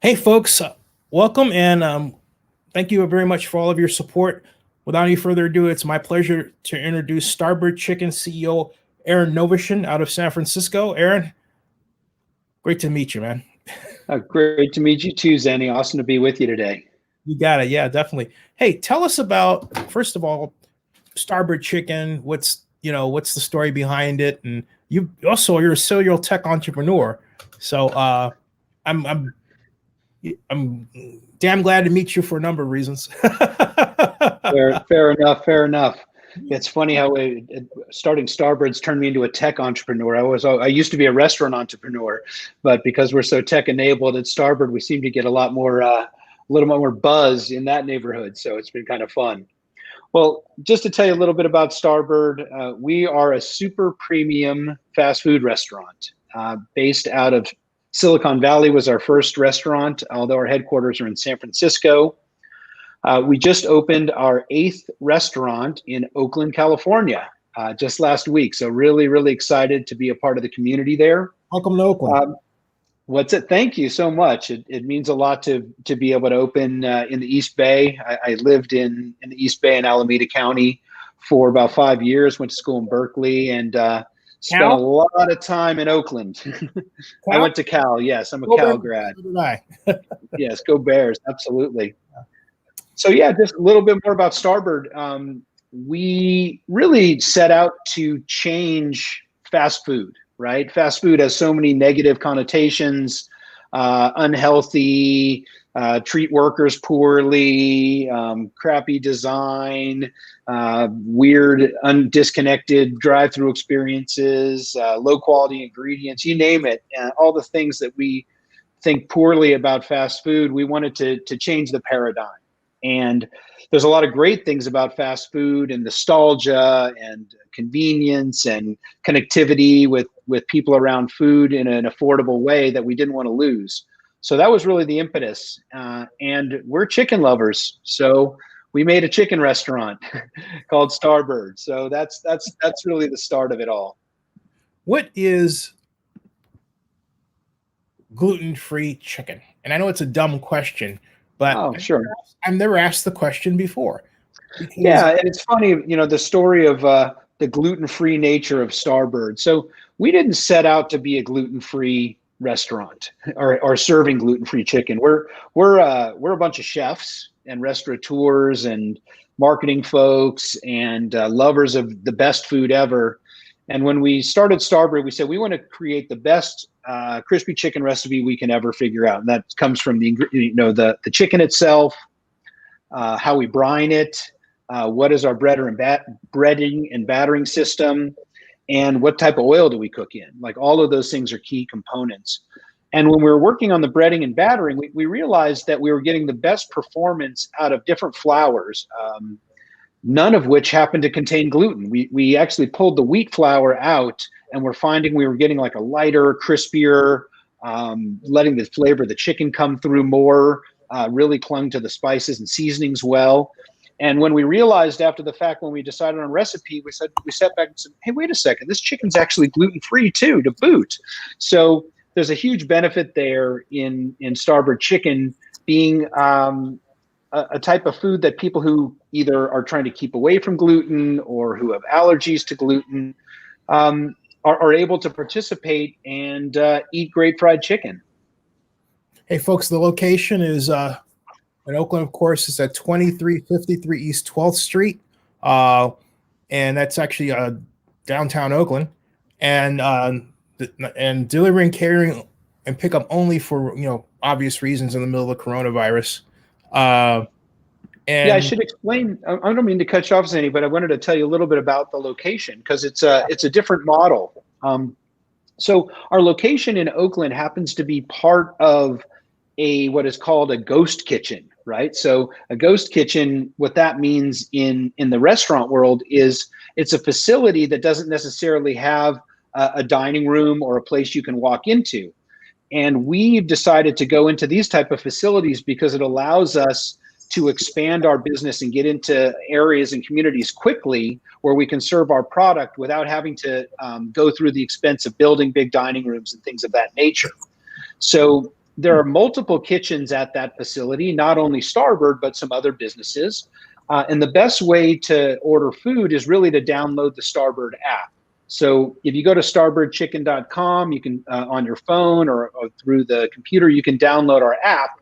Hey, folks, welcome and thank you very much for all of your support. Without any further ado, it's my pleasure to introduce Starbird Chicken CEO Aaron Noveshen out of San Francisco. Aaron, great to meet you, man. Great to meet you too, Zenny. Awesome to be with you today. You got it. Yeah, definitely. Hey, tell us about, first of all, Starbird Chicken. What's the story behind it? And you're a serial tech entrepreneur. So I'm damn glad to meet you for a number of reasons. Fair enough. Fair enough. It's funny how starting Starbird's turned me into a tech entrepreneur. I used to be a restaurant entrepreneur, but because we're so tech enabled at Starbird, we seem to get a little more buzz in that neighborhood. So it's been kind of fun. Well, just to tell you a little bit about Starbird, we are a super premium fast food restaurant based out of Silicon Valley. Was our first restaurant, although our headquarters are in San Francisco. We just opened our 8th restaurant in Oakland, California, just last week. So really, really excited to be a part of the community there. Welcome to Oakland. Thank you so much. It means a lot to be able to open in the East Bay. I lived in the East Bay in Alameda County for about 5 years, went to school in Berkeley, and spent a lot of time in Oakland. I went to Cal. Yes, I'm a Cal grad. So did I. Yes, go Bears. Absolutely. So yeah, just a little bit more about Starbird. We really set out to change fast food, right? Fast food has so many negative connotations, unhealthy, treat workers poorly, crappy design, weird, disconnected drive-through experiences, low quality ingredients, you name it. All the things that we think poorly about fast food, we wanted to change the paradigm. And there's a lot of great things about fast food and nostalgia and convenience and connectivity with people around food in an affordable way that we didn't want to lose. So that was really the impetus. And we're chicken lovers. So we made a chicken restaurant called Starbird. So that's really the start of it all. What is gluten-free chicken? And I know it's a dumb question, but sure. I've never asked the question before. Yeah, and it's funny, the story of the gluten-free nature of Starbird. So we didn't set out to be a gluten-free restaurant or serving gluten-free chicken. We're a bunch of chefs and restaurateurs and marketing folks and lovers of the best food ever. And when we started Starbird, we said we want to create the best crispy chicken recipe we can ever figure out, and that comes from the chicken itself, how we brine it, what is our breading and battering system, and what type of oil do we cook in. Like, all of those things are key components. And when we were working on the breading and battering, we realized that we were getting the best performance out of different flours, none of which happened to contain gluten. We actually pulled the wheat flour out, and we're finding we were getting like a lighter, crispier, letting the flavor of the chicken come through more, really clung to the spices and seasonings well. And when we realized after the fact, when we decided on a recipe, we sat back and said, hey, wait a second, this chicken's actually gluten-free too, to boot. So there's a huge benefit there in Starbird chicken being a type of food that people who either are trying to keep away from gluten or who have allergies to gluten are able to participate and eat great fried chicken. Hey, folks, the location is in Oakland, of course. It's at 2353 East 12th Street, and that's actually downtown Oakland. And delivery and catering and pickup only for obvious reasons in the middle of the coronavirus. Yeah, I should explain. I don't mean to cut you off, Zanny, but I wanted to tell you a little bit about the location because it's a different model. So our location in Oakland happens to be part of what is called a ghost kitchen, right? So a ghost kitchen, what that means in the restaurant world is it's a facility that doesn't necessarily have a dining room or a place you can walk into. And we've decided to go into these type of facilities because it allows us to expand our business and get into areas and communities quickly where we can serve our product without having to go through the expense of building big dining rooms and things of that nature. So there are multiple kitchens at that facility, not only Starbird, but some other businesses. And the best way to order food is really to download the Starbird app. So if you go to starbirdchicken.com, you can on your phone or through the computer, you can download our app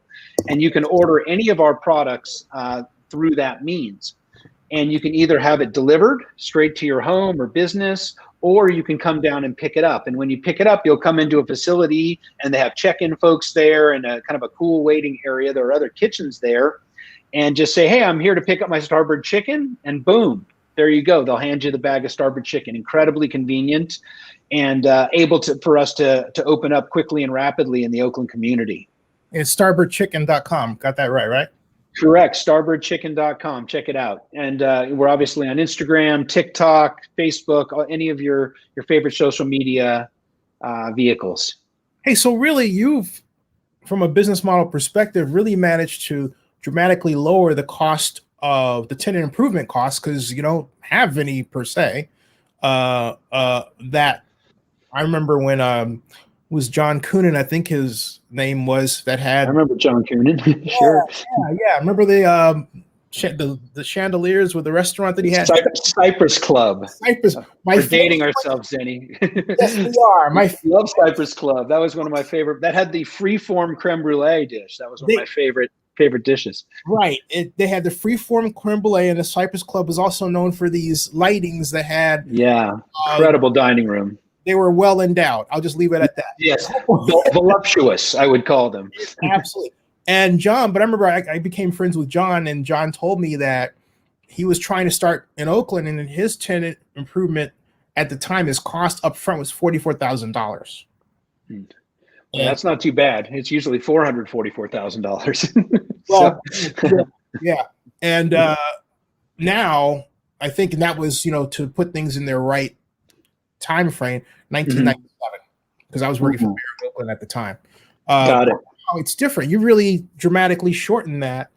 and you can order any of our products through that means. And you can either have it delivered straight to your home or business, or you can come down and pick it up. And when you pick it up, you'll come into a facility and they have check-in folks there and a kind of a cool waiting area. There are other kitchens there, and just say, hey, I'm here to pick up my Starbird chicken, and boom, there you go. They'll hand you the bag of Starbird chicken. Incredibly convenient and able for us to open up quickly and rapidly in the Oakland community. It's starbirdchicken.com. Got that right? Correct. Starbirdchicken.com. Check it out. And we're obviously on Instagram, TikTok, Facebook, any of your favorite social media vehicles. Hey, so really you've, from a business model perspective, really managed to dramatically lower the cost of the tenant improvement costs, because you don't have any per se. That I remember when was John Coonan, I think his name was, that had. I remember John Coonan. Sure. Yeah. Remember the chandeliers with the restaurant that he had? Cypress Club. We're dating ourselves, Zenny. Yes, we are. I love Cypress Club. That was one of my favorite. That had the freeform creme brulee dish. That was one of my favorite dishes. Right. They had the freeform creme brulee, and the Cypress Club was also known for these lightings that had. Yeah. Incredible dining room. They were well endowed. I'll just leave it at that. Yes. Voluptuous, I would call them. Absolutely. And John, but I remember I became friends with John, and John told me that he was trying to start in Oakland, and his tenant improvement at the time, his cost up front was $44,000. Well, that's not too bad. It's usually $444,000. Well, yeah. And now I think, and that was, to put things in their right time frame, 1997, because I was working for Mayor of Oakland at the time. Got it. It's different. You really dramatically shorten that,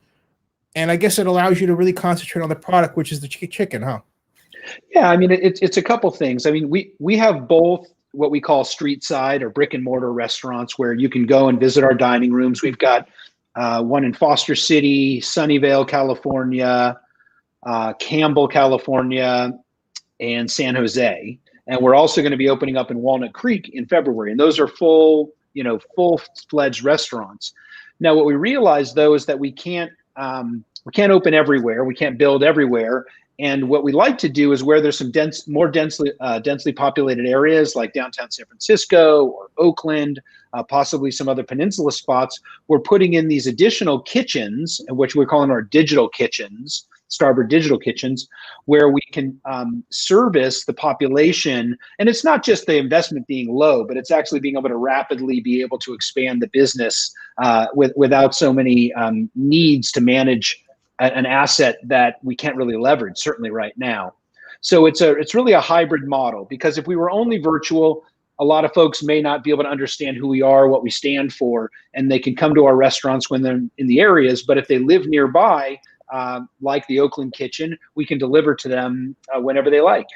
and I guess it allows you to really concentrate on the product, which is the chicken, huh? Yeah, I mean, it's a couple things. I mean, we have both what we call street side or brick and mortar restaurants where you can go and visit our dining rooms. We've got one in Foster City, Sunnyvale, California, Campbell, California, and San Jose. And we're also going to be opening up in Walnut Creek in February. And those are full-fledged restaurants. Now, what we realized, though, is that we can't open everywhere. We can't build everywhere. And what we like to do is where there's some more densely populated areas like downtown San Francisco or Oakland, possibly some other peninsula spots, we're putting in these additional kitchens, which we're calling our digital kitchens, Starbird digital kitchens, where we can service the population. And it's not just the investment being low, but it's actually being able to rapidly be able to expand the business without so many needs to manage an asset that we can't really leverage, certainly right now. So it's really a hybrid model, because if we were only virtual, a lot of folks may not be able to understand who we are, what we stand for, and they can come to our restaurants when they're in the areas. But if they live nearby, like the Oakland kitchen, we can deliver to them whenever they like.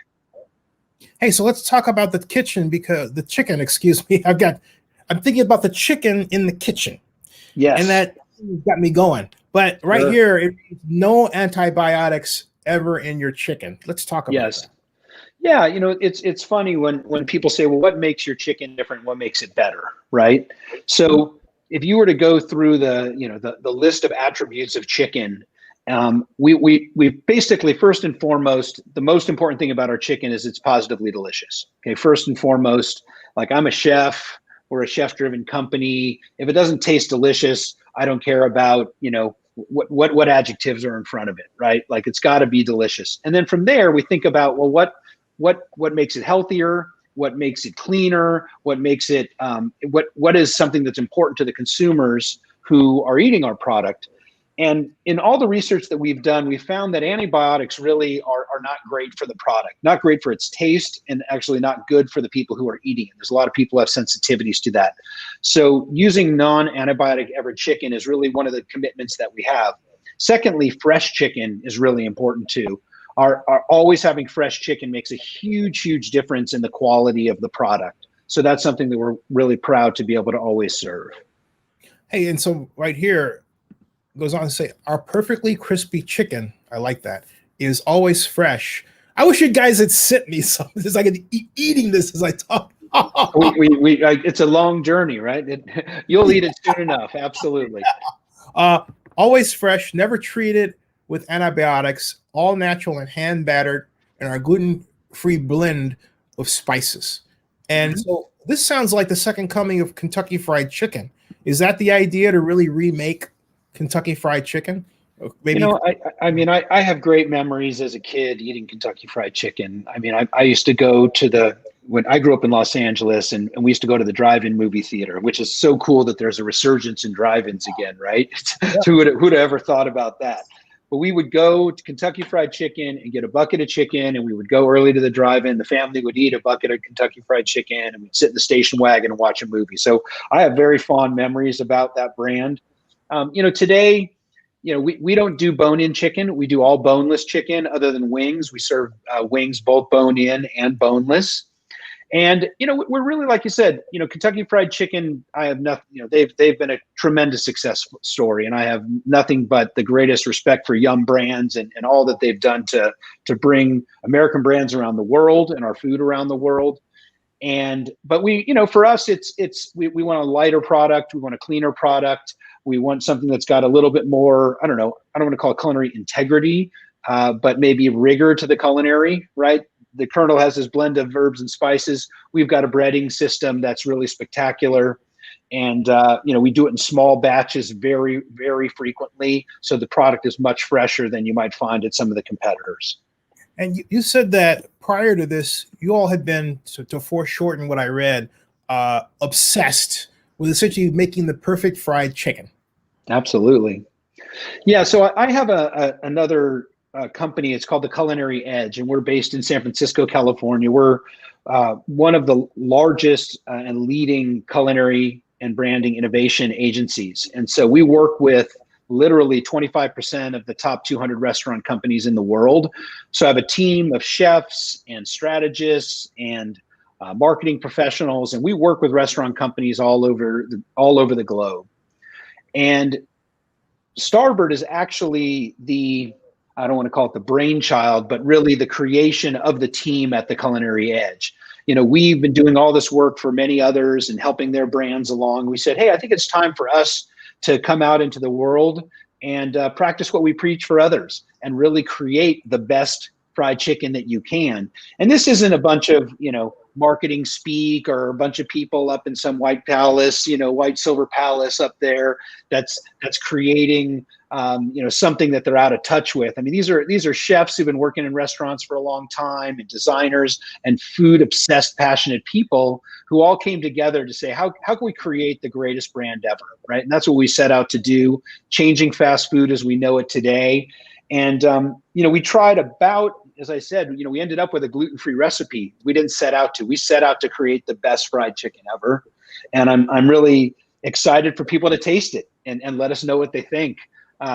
Hey, so let's talk about the kitchen, because the chicken, excuse me, I'm thinking about the chicken in the kitchen. Yes. And that got me going. But right here, it means no antibiotics ever in your chicken. Let's talk about that. Yeah, it's funny when people say, well, what makes your chicken different? What makes it better, right? So if you were to go through the list of attributes of chicken, we basically, first and foremost, the most important thing about our chicken is it's positively delicious. Okay, first and foremost, like, I'm a chef, we're a chef-driven company. If it doesn't taste delicious, I don't care about, what adjectives are in front of it, right? Like, it's got to be delicious. And then from there, we think about, well, what makes it healthier? What makes it cleaner? What makes it what is something that's important to the consumers who are eating our product? And in all the research that we've done, we found that antibiotics really are not great for the product, not great for its taste, and actually not good for the people who are eating it. There's a lot of people who have sensitivities to that. So using non-antibiotic ever chicken is really one of the commitments that we have. Secondly, fresh chicken is really important too. Our always having fresh chicken makes a huge difference in the quality of the product. So that's something that we're really proud to be able to always serve. Hey, and so right here goes on to say, our perfectly crispy chicken, I like that, is always fresh. I wish you guys had sent me some. This I could eating this as I talk. It's a long journey, right? You'll eat it soon enough. Absolutely. Uh, always fresh, never treated with antibiotics, all natural and hand battered, and our gluten-free blend of spices. And so this sounds like the second coming of Kentucky Fried Chicken. Is that the idea, to really remake Kentucky Fried Chicken? Maybe. I have great memories as a kid eating Kentucky Fried Chicken. I mean, I used to go to when I grew up in Los Angeles, and we used to go to the drive-in movie theater, which is so cool that there's a resurgence in drive-ins again, right? Yeah. Who'd have ever thought about that? But we would go to Kentucky Fried Chicken and get a bucket of chicken, and we would go early to the drive-in. The family would eat a bucket of Kentucky Fried Chicken, and we'd sit in the station wagon and watch a movie. So I have very fond memories about that brand. Today, we don't do bone-in chicken. We do all boneless chicken other than wings. We serve wings both bone-in and boneless. And, we're really, like you said, Kentucky Fried Chicken, I have nothing, they've been a tremendous success story. And I have nothing but the greatest respect for Yum Brands and all that they've done to bring American brands around the world and our food around the world. But for us, we want a lighter product. We want a cleaner product. We want something that's got a little bit more, I don't want to call it culinary integrity, but maybe rigor to the culinary, right? The Colonel has his blend of herbs and spices. We've got a breading system that's really spectacular. And, we do it in small batches very, very frequently. So the product is much fresher than you might find at some of the competitors. And you said that prior to this, you all had been, to foreshorten what I read, obsessed with essentially making the perfect fried chicken. Absolutely. Yeah. So I have another company. It's called the Culinary Edge, and we're based in San Francisco, California. We're one of the largest and leading culinary and branding innovation agencies. And so we work with literally 25% of the top 200 restaurant companies in the world. So I have a team of chefs and strategists and marketing professionals, and we work with restaurant companies all over the globe. And Starbird is actually I don't want to call it the brainchild, but really the creation of the team at the Culinary Edge. We've been doing all this work for many others and helping their brands along. We said, hey, I think it's time for us to come out into the world and practice what we preach for others and really create the best fried chicken that you can. And this isn't a bunch of, marketing speak or a bunch of people up in some white palace, white silver palace up there that's creating, something that they're out of touch with. I mean, these are chefs who've been working in restaurants for a long time, and designers and food obsessed, passionate people who all came together to say, how can we create the greatest brand ever, right? And that's what we set out to do, changing fast food as we know it today. And, we tried about, as I said, we ended up with a gluten-free recipe. We didn't set out to. We set out to create the best fried chicken ever. And I'm really excited for people to taste it and let us know what they think.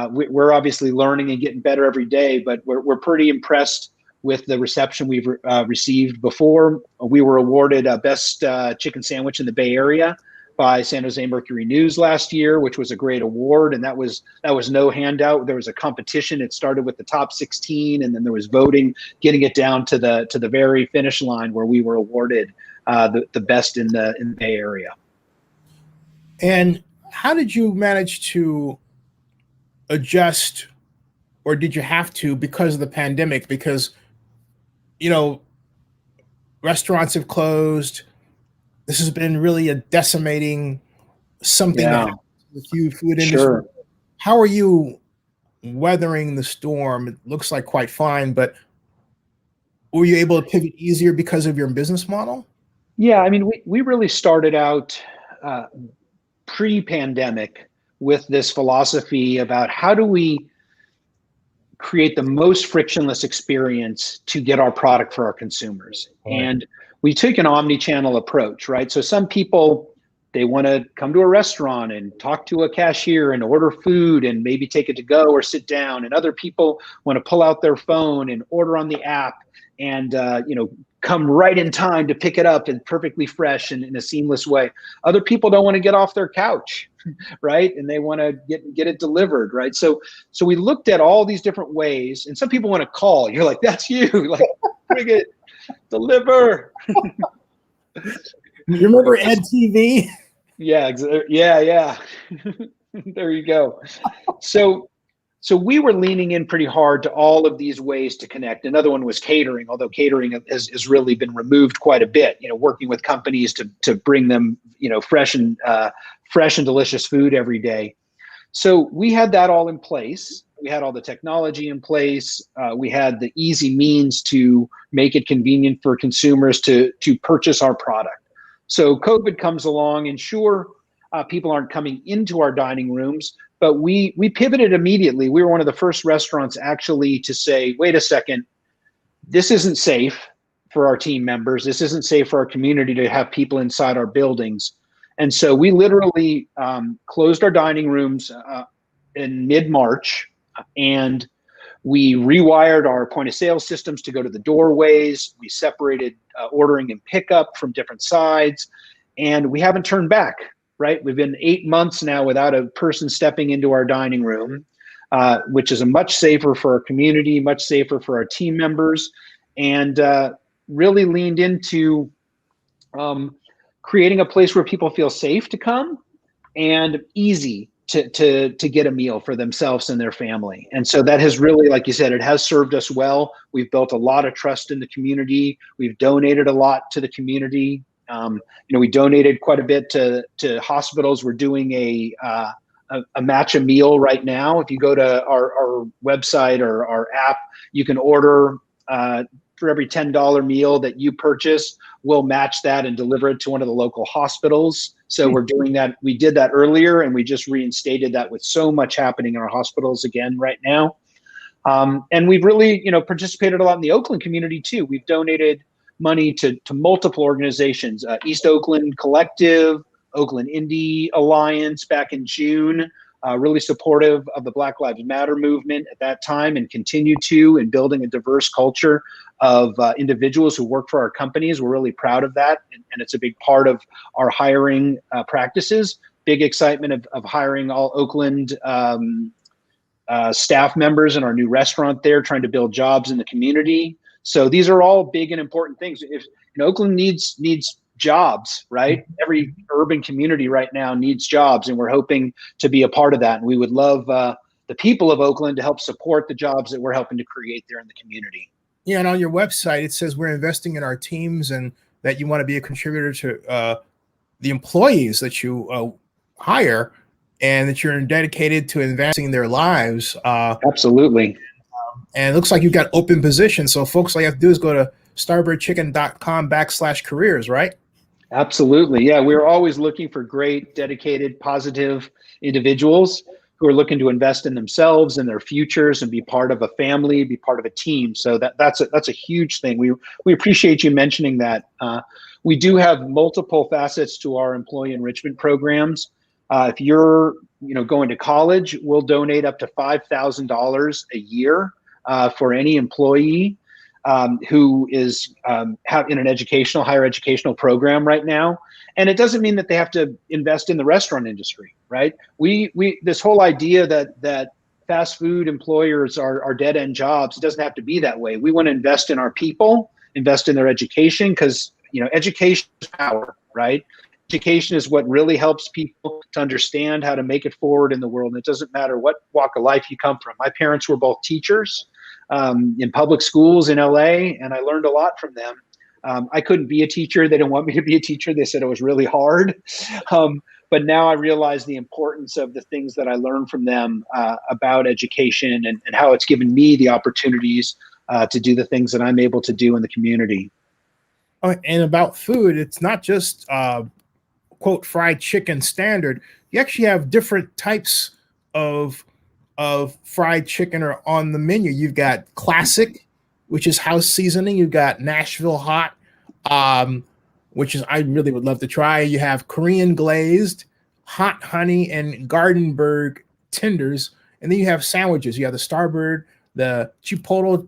We're obviously learning and getting better every day, but we're pretty impressed with the reception we've received. Before, we were awarded best chicken sandwich in the Bay Area by San Jose Mercury News last year, which was a great award. And that was no handout. There was a competition. It started with the top 16, and then there was voting, getting it down to the very finish line where we were awarded the best in the Bay Area. And how did you manage to adjust, or did you have to, because of the pandemic? Because, restaurants have closed. This has been really a decimating something that the food industry. Sure. How are you weathering the storm? It looks like quite fine, but were you able to pivot easier because of your business model? Yeah, I mean, we really started out pre-pandemic with this philosophy about how do we create the most frictionless experience to get our product for our consumers. Right. And we took an omni-channel approach, right? So some people, they want to come to a restaurant and talk to a cashier and order food and maybe take it to go or sit down. And other people want to pull out their phone and order on the app and, come right in time to pick it up and perfectly fresh and in a seamless way. Other people don't want to get off their couch, right? And they want to get it delivered, right? So we looked at all these different ways, and some people want to call. You're like, that's you, like, bring it, deliver. You remember Ed TV? Yeah. There you go. So we were leaning in pretty hard to all of these ways to connect. Another one was catering, although catering has really been removed quite a bit, working with companies to bring them, fresh and delicious food every day. So we had that all in place. We had all the technology in place. We had the easy means to make it convenient for consumers to purchase our product. So COVID comes along, and sure, people aren't coming into our dining rooms, but we pivoted immediately. We were one of the first restaurants actually to say, wait a second, this isn't safe for our team members. This isn't safe for our community to have people inside our buildings. And so we literally closed our dining rooms in mid-March, and we rewired our point of sale systems to go to the doorways. We separated ordering and pickup from different sides, and we haven't turned back, right? We've been 8 months now without a person stepping into our dining room, which is a much safer for our community, much safer for our team members, and really leaned into creating a place where people feel safe to come and easy to get a meal for themselves and their family. And so that has really, like you said, it has served us well. We've built a lot of trust in the community. We've donated a lot to the community. We donated quite a bit to hospitals. We're doing a match a meal right now. If you go to our website or our app, you can order for every $10 meal that you purchase, we'll match that and deliver it to one of the local hospitals. So we're doing that. We did that earlier, and we just reinstated that with so much happening in our hospitals again right now. And we've really, participated a lot in the Oakland community too. We've donated money to multiple organizations, East Oakland Collective, Oakland Indie Alliance back in June, really supportive of the Black Lives Matter movement at that time, and continue to in building a diverse culture of individuals who work for our companies. We're really proud of that, and it's a big part of our hiring practices. Big excitement of hiring all Oakland staff members in our new restaurant there, trying to build jobs in the community. So these are all big and important things. If Oakland needs jobs, right? Every urban community right now needs jobs, and we're hoping to be a part of that. And we would love the people of Oakland to help support the jobs that we're helping to create there in the community. Yeah, and on your website, it says we're investing in our teams and that you want to be a contributor to the employees that you hire, and that you're dedicated to advancing in their lives. Absolutely. And it looks like you've got open positions. So folks, all you have to do is go to starbirdchicken.com/careers, right? Absolutely. Yeah, we're always looking for great, dedicated, positive individuals who are looking to invest in themselves and their futures and be part of a family, be part of a team. So that's a huge thing. We appreciate you mentioning that. We do have multiple facets to our employee enrichment programs. If you're going to college, we'll donate up to $5,000 a year for any employee who is in an higher educational program right now. And it doesn't mean that they have to invest in the restaurant industry, right? We this whole idea that fast food employers are dead end jobs, it doesn't have to be that way. We want to invest in our people, invest in their education, because education is power, right? Education is what really helps people to understand how to make it forward in the world. And it doesn't matter what walk of life you come from. My parents were both teachers in public schools in LA, and I learned a lot from them. I couldn't be a teacher. They didn't want me to be a teacher. They said it was really hard. But now I realize the importance of the things that I learned from them about education and how it's given me the opportunities to do the things that I'm able to do in the community. Oh, and about food, it's not just quote fried chicken standard. You actually have different types of fried chicken are on the menu. You've got classic, which is house seasoning. You've got Nashville hot, which is I really would love to try. You have Korean glazed, hot honey, and Gardenburg tenders, and then you have sandwiches. You have the Starbird, the Chipotle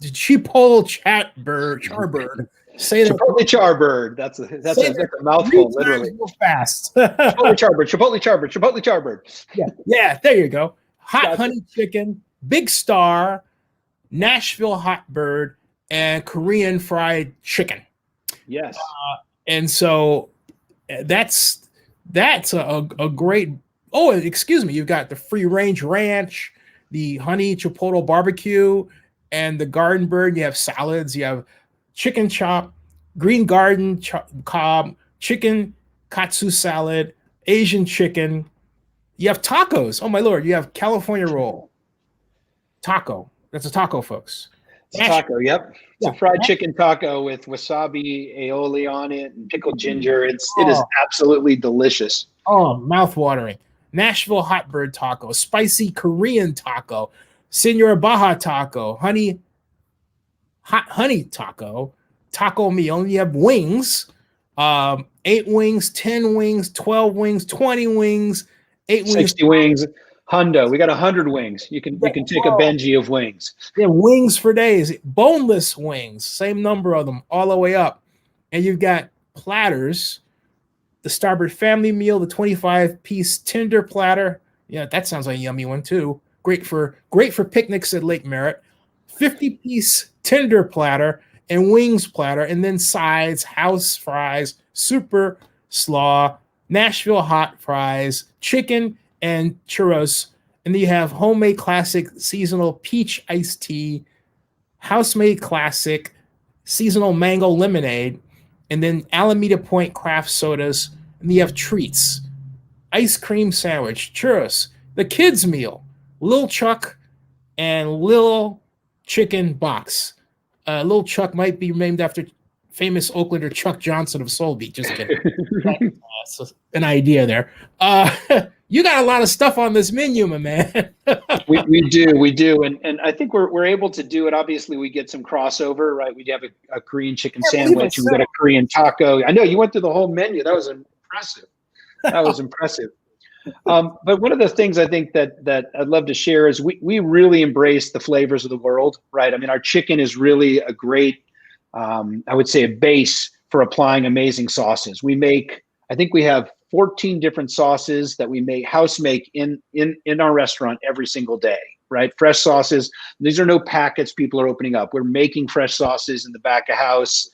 Chipotle Charbird. Say that. Chipotle Charbird. That's a mouthful, literally. Real fast. Chipotle Charbird. Yeah. There you go. Hot Gotcha. honey chicken, Big Star, Nashville hot bird, and Korean fried chicken. Yes. And so that's a great. Oh, excuse me. You've got the free range ranch, the honey chipotle barbecue, and the garden bird. You have salads. You have chicken chop, green garden cob, chicken katsu salad, Asian chicken. You have tacos. Oh my lord! You have California roll, taco. That's a taco, folks. It's a taco. Yep. It's a fried chicken taco with wasabi aioli on it and pickled ginger. It is absolutely delicious. Oh, mouth-watering. Nashville hot bird taco, spicy Korean taco, Senor Baja taco, hot honey taco, taco meal. And you have wings, 8 wings, 10 wings, 12 wings, 20 wings, 8 wings, 60 wings. Hundo. We got 100 wings. You can take a Benji of wings. Yeah, wings for days. Boneless wings, same number of them, all the way up. And you've got platters. The Starbird family meal, the 25-piece tender platter. Yeah, that sounds like a yummy one too. Great for picnics at Lake Merritt. 50-piece tender platter and wings platter, and then sides, house fries, super slaw, Nashville hot fries, chicken, and churros. And then you have homemade classic seasonal peach iced tea, house-made classic seasonal mango lemonade, and then Alameda Point craft sodas. And you have treats, ice cream sandwich, churros, the kids meal, Lil Chuck, and Lil Chicken Box. Lil Chuck might be named after famous Oaklander Chuck Johnson of Soul Beat. Just kidding. That's an idea there. You got a lot of stuff on this menu, my man. we do, and I think we're able to do it. Obviously, we get some crossover, right? We have a Korean chicken sandwich, and we got a Korean taco. I know you went through the whole menu. That was impressive. But one of the things I think that I'd love to share is we really embrace the flavors of the world, right? I mean, our chicken is really a great, I would say, a base for applying amazing sauces. I think we have 14 different sauces that we house make in our restaurant every single day, right? Fresh sauces. These are no packets people are opening up. We're making fresh sauces in the back of house.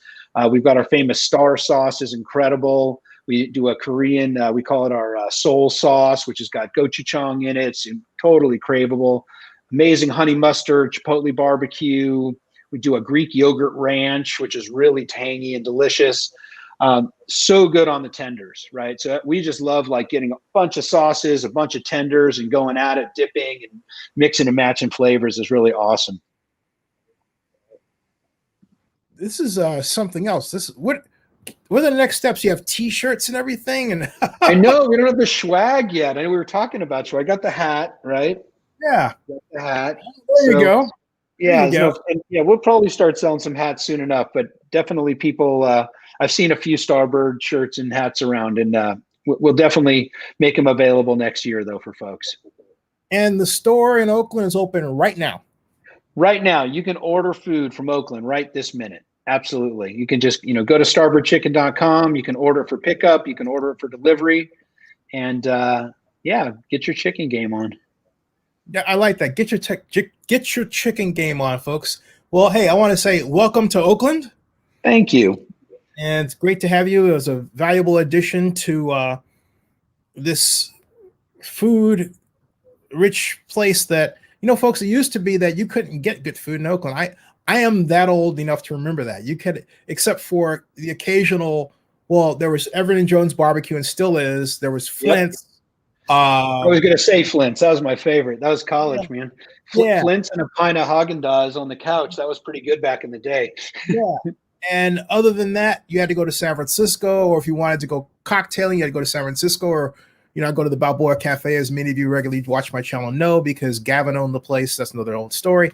We've got our famous star sauce is incredible. We do a Korean, we call it our soul sauce, which has got gochujang in it. It's totally craveable. Amazing honey mustard, chipotle barbecue. We do a Greek yogurt ranch, which is really tangy and delicious. So good on the tenders, right? So we just love like getting a bunch of sauces, a bunch of tenders, and going at it, dipping and mixing and matching flavors is really awesome. This is something else. What are the next steps? You have T-shirts and everything, and I know we don't have the swag yet. I know we were talking about swag. I got the hat, right? Yeah, got the hat. There you go. Yeah, we'll probably start selling some hats soon enough. But definitely, people. I've seen a few Starbird shirts and hats around, and we'll definitely make them available next year, though, for folks. And the store in Oakland is open right now. Right now, you can order food from Oakland right this minute. Absolutely. You can just, go to starbirdchicken.com. You can order it for pickup. You can order it for delivery. And, get your chicken game on. Yeah, I like that. Get your chicken game on, folks. Well, hey, I want to say welcome to Oakland. Thank you. And it's great to have you. It was a valuable addition to this food-rich place that, folks, it used to be that you couldn't get good food in Oakland. I am that old enough to remember that. You could, except for the occasional, there was Everett & Jones barbecue and still is. There was Flint's. Yep. I was going to say Flint's. That was my favorite. That was college, man. Flint's and a pint of Haagen-Dazs on the couch. That was pretty good back in the day. Yeah. And other than that, you had to go to San Francisco, or if you wanted to go cocktailing, you had to go to San Francisco, or go to the Balboa Cafe, as many of you regularly watch my channel know, because Gavin owned the place. That's another old story.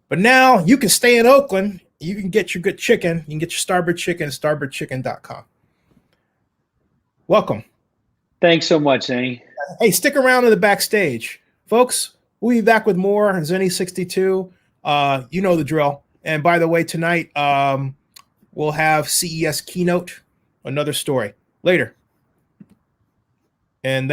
But now you can stay in Oakland. You can get your good chicken. You can get your Starbird chicken at starbirdchicken.com. Welcome. Thanks so much, Zenny. Hey, stick around in the backstage. Folks, we'll be back with more Zenny62. You know the drill. And by the way, tonight we'll have CES keynote, another story later. And that